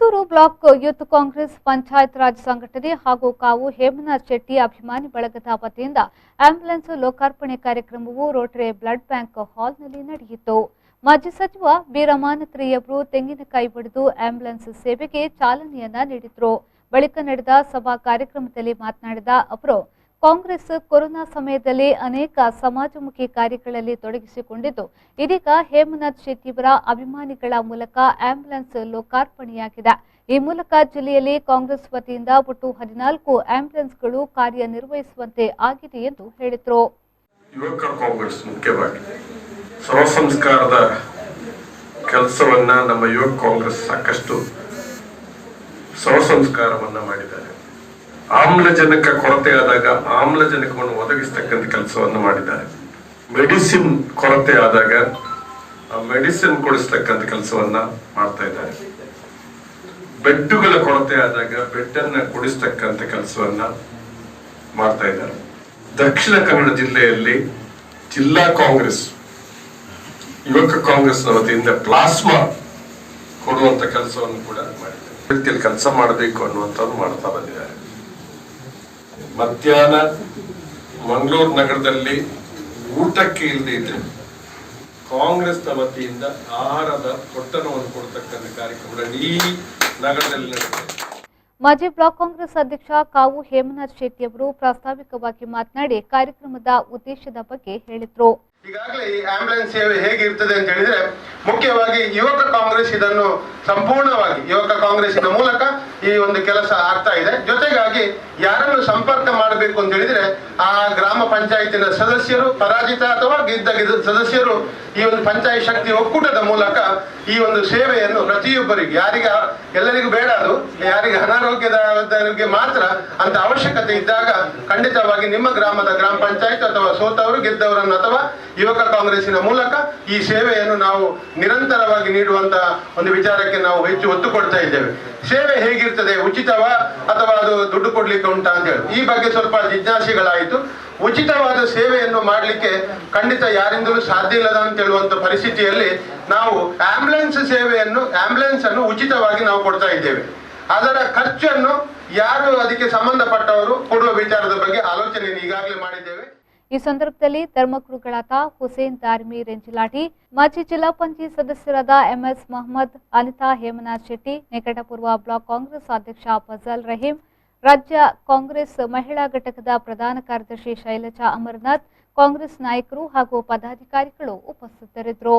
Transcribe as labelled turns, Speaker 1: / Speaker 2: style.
Speaker 1: Puttur block youth Congress panchayat Raj ಸಂಘಟನೆ ಹಾಗೂ ಕಾವು ಹೇಮನಾಥ್ ಶೆಟ್ಟಿ ಅಭಿಮಾನಿ ಬಳಗದ ವತಿಯಿಂದ ಆಂಬ್ಯುಲೆನ್ಸ್ ಲೋಕಾರ್ಪಣೆ ಕಾರ್ಯಕ್ರಮವು ರೋಟರಿ ಬ್ಲಡ್ ಬ್ಯಾಂಕ್ ಹಾಲ್ನಲ್ಲಿ ನಡೆಯಿತು. ಮಾಜಿ ಸಚಿವ ಬೀರಮಾನತ್ರಿಯವರು ತೆಂಗಿನಕಾಯಿ ಒಡೆದು ಆಂಬ್ಯುಲೆನ್ಸ್ ಸೇವೆಗೆ ಚಾಲನೆಯನ್ನ ನೀಡಿದರು. ಬಳಿಕ ನಡೆದ ಸಭಾ ಕಾರ್ಯಕ್ರಮದಲ್ಲಿ ಮಾತನಾಡಿದ ಅವರು, ಕಾಂಗ್ರೆಸ್ ಕೊರೋನಾ ಸಮಯದಲ್ಲಿ ಅನೇಕ ಸಮಾಜಮುಖಿ ಕಾರ್ಯಗಳಲ್ಲಿ ತೊಡಗಿಸಿಕೊಂಡಿದ್ದು, ಇದೀಗ ಹೇಮನಾಥ್ ಶೆಟ್ಟಿಯವರ ಅಭಿಮಾನಿಗಳ ಮೂಲಕ ಆಂಬ್ಯುಲೆನ್ಸ್ ಲೋಕಾರ್ಪಣೆಯಾಗಿದೆ. ಈ ಮೂಲಕ ಜಿಲ್ಲೆಯಲ್ಲಿ ಕಾಂಗ್ರೆಸ್ ವತಿಯಿಂದ ಒಟ್ಟು 14 ಆಂಬ್ಯುಲೆನ್ಸ್ಗಳು ಕಾರ್ಯನಿರ್ವಹಿಸುವಂತೆ ಆಗಿದೆ ಎಂದು ಹೇಳಿದರು.
Speaker 2: ಯುವಕ ಕಾಂಗ್ರೆಸ್ ಮುಖ್ಯವಾಗಿ ಸಂಸ್ಕಾರದ ಕೆಲಸವನ್ನ ನಮ್ಮ ಯುವಕ ಕಾಂಗ್ರೆಸ್ ಸಾಕಷ್ಟು ಸಂಸ್ಕಾರವನ್ನ ಮಾಡಿದ್ದಾರೆ. ಆಮ್ಲಜನಕ ಕೊರತೆ ಆದಾಗ ಆಮ್ಲಜನಕವನ್ನು ಒದಗಿಸತಕ್ಕಂಥ ಕೆಲಸವನ್ನು ಮಾಡಿದ್ದಾರೆ. ಮೆಡಿಸಿನ್ ಕೊರತೆ ಆದಾಗ ಮೆಡಿಸಿನ್ ಕೊಡಿಸ್ತಕ್ಕಂಥ ಕೆಲಸವನ್ನ ಮಾಡ್ತಾ ಇದ್ದಾರೆ. ಬೆಡ್ಡುಗಳ ಕೊರತೆ ಆದಾಗ ಬೆಡ್ ಅನ್ನ ಕೊಡಿಸ್ತಕ್ಕಂಥ ಕೆಲಸವನ್ನ ಮಾಡ್ತಾ ಇದ್ದಾರೆ. ದಕ್ಷಿಣ ಕನ್ನಡ ಜಿಲ್ಲೆಯಲ್ಲಿ ಜಿಲ್ಲಾ ಕಾಂಗ್ರೆಸ್ ಯುವಕ ಕಾಂಗ್ರೆಸ್ನ ವತಿಯಿಂದ ಪ್ಲಾಸ್ಮಾ ಕೊಡುವಂತ ಕೆಲಸವನ್ನು ಕೂಡ ಮಾಡಿದ್ದಾರೆ. ಕೆಲಸ ಮಾಡಬೇಕು ಅನ್ನುವಂಥದ್ದು ಮಾಡ್ತಾ ಬಂದಿದ್ದಾರೆ. ಮಧ್ಯಾಹ್ನ ಮಂಗಳೂರು ನಗರದಲ್ಲಿ ಊಟಕ್ಕೆ ಇಲ್ಲದೆ ಇದ್ರೆ ಕಾಂಗ್ರೆಸ್ನ ವತಿಯಿಂದ ಆಹಾರದ ಪೊಟ್ಟಣವನ್ನು ಕೊಡತಕ್ಕಂಥ ಕಾರ್ಯಕ್ರಮ ಈ ನಗರದಲ್ಲಿ ನಡೆದಿದೆ.
Speaker 1: ಮಾಜಿ ಬ್ಲಾಕ್ ಕಾಂಗ್ರೆಸ್ ಅಧ್ಯಕ್ಷ ಕಾವು ಹೇಮನಾಥ್ ಶೆಟ್ಟಿ ಅವರು ಪ್ರಾಸ್ತಾವಿಕವಾಗಿ ಮಾತನಾಡಿ ಕಾರ್ಯಕ್ರಮದ ಉದ್ದೇಶದ ಬಗ್ಗೆ ಹೇಳಿದರು.
Speaker 3: ಈಗಾಗಲೇ ಈ ಆಂಬ್ಯುಲೆನ್ಸ್ ಸೇವೆ ಹೇಗಿರ್ತದೆ ಅಂತ ಹೇಳಿದ್ರೆ, ಮುಖ್ಯವಾಗಿ ಯುವಕ ಕಾಂಗ್ರೆಸ್ ಇದನ್ನು ಸಂಪೂರ್ಣವಾಗಿ ಯುವಕ ಕಾಂಗ್ರೆಸ್ಸಿನ ಮೂಲಕ ಈ ಒಂದು ಕೆಲಸ ಆಗ್ತಾ ಇದೆ. ಜೊತೆಗಾಗಿ ಯಾರನ್ನು ಸಂಪರ್ಕ ಮಾಡಬೇಕು ಅಂತ ಹೇಳಿದ್ರೆ ಆ ಗ್ರಾಮ ಪಂಚಾಯತಿನ ಸದಸ್ಯರು, ಪರಾಜಿತ ಅಥವಾ ಗೆದ್ದ ಸದಸ್ಯರು ಈ ಒಂದು ಪಂಚಾಯತ್ ಶಕ್ತಿ ಒಕ್ಕೂಟದ ಮೂಲಕ ಈ ಒಂದು ಸೇವೆಯನ್ನು ಪ್ರತಿಯೊಬ್ಬರಿಗೆ, ಎಲ್ಲರಿಗೂ ಬೇಡ, ಅದು ಯಾರಿಗೆ ಅನಾರೋಗ್ಯದವರಿಗೆ ಮಾತ್ರ ಅಂತ ಅವಶ್ಯಕತೆ ಇದ್ದಾಗ ಖಂಡಿತವಾಗಿ ನಿಮ್ಮ ಗ್ರಾಮದ ಗ್ರಾಮ ಪಂಚಾಯತ್ ಅಥವಾ ಸೋತವರು ಗೆದ್ದವರನ್ನು ಅಥವಾ ಯುವಕ ಕಾಂಗ್ರೆಸ್ಸಿನ ಮೂಲಕ ಈ ಸೇವೆಯನ್ನು ನಾವು ನಿರಂತರವಾಗಿ ನೀಡುವಂತ ಒಂದು ವಿಚಾರಕ್ಕೆ ನಾವು ಹೆಚ್ಚು ಒತ್ತು ಕೊಡ್ತಾ ಇದ್ದೇವೆ. ಸೇವೆ ಹೇಗಿರ್ತದೆ, ಉಚಿತವಾ ಅಥವಾ ಅದು ದುಡ್ಡು ಕೊಡ್ಲಿಕ್ಕೆ ಉಂಟಾ ಅಂತ ಹೇಳಿ ಈ ಬಗ್ಗೆ ಸ್ವಲ್ಪ ಜಿಜ್ಞಾಸೆಗಳಾಯಿತು. ಉಚಿತವಾದ ಸೇವೆಯನ್ನು ಮಾಡಲಿಕ್ಕೆ ಖಂಡಿತ ಯಾರಿಂದಲೂ ಸಾಧ್ಯ ಇಲ್ಲದ ಅಂತ ಹೇಳುವಂತ ಪರಿಸ್ಥಿತಿಯಲ್ಲಿ ನಾವು ಆಂಬ್ಯುಲೆನ್ಸ್ ಅನ್ನು ಉಚಿತವಾಗಿ ನಾವು ಕೊಡ್ತಾ ಇದ್ದೇವೆ. ಅದರ ಖರ್ಚನ್ನು ಯಾರು ಅದಕ್ಕೆ ಸಂಬಂಧಪಟ್ಟವರು ಕೊಡುವ ವಿಚಾರದ ಬಗ್ಗೆ ಆಲೋಚನೆಯನ್ನು ಈಗಾಗಲೇ ಮಾಡಿದ್ದೇವೆ.
Speaker 1: ಈ ಸಂದರ್ಭದಲ್ಲಿ ಧರ್ಮಗುರುಗಳಾದ ಹುಸೇನ್ ದಾರ್ಮಿ ರೆಂಜಿಲಾಟಿ, ಮಾಜಿ ಜಿಲ್ಲಾ ಪಂಚಾಯತ್ ಸದಸ್ಯರಾದ ಎಂಎಸ್ ಮೊಹಮ್ಮದ್, ಅನಿತಾ ಹೇಮನಾಥ್ ಶೆಟ್ಟಿ, ನಿಕಟಪೂರ್ವ ಬ್ಲಾಕ್ ಕಾಂಗ್ರೆಸ್ ಅಧ್ಯಕ್ಷ ಫಜಲ್ ರಹೀಂ, ರಾಜ್ಯ ಕಾಂಗ್ರೆಸ್ ಮಹಿಳಾ ಘಟಕದ ಪ್ರಧಾನ ಕಾರ್ಯದರ್ಶಿ ಶೈಲಜಾ ಅಮರನಾಥ್, ಕಾಂಗ್ರೆಸ್ ನಾಯಕರು ಹಾಗೂ ಪದಾಧಿಕಾರಿಗಳು ಉಪಸ್ಥಿತರಿದ್ದರು.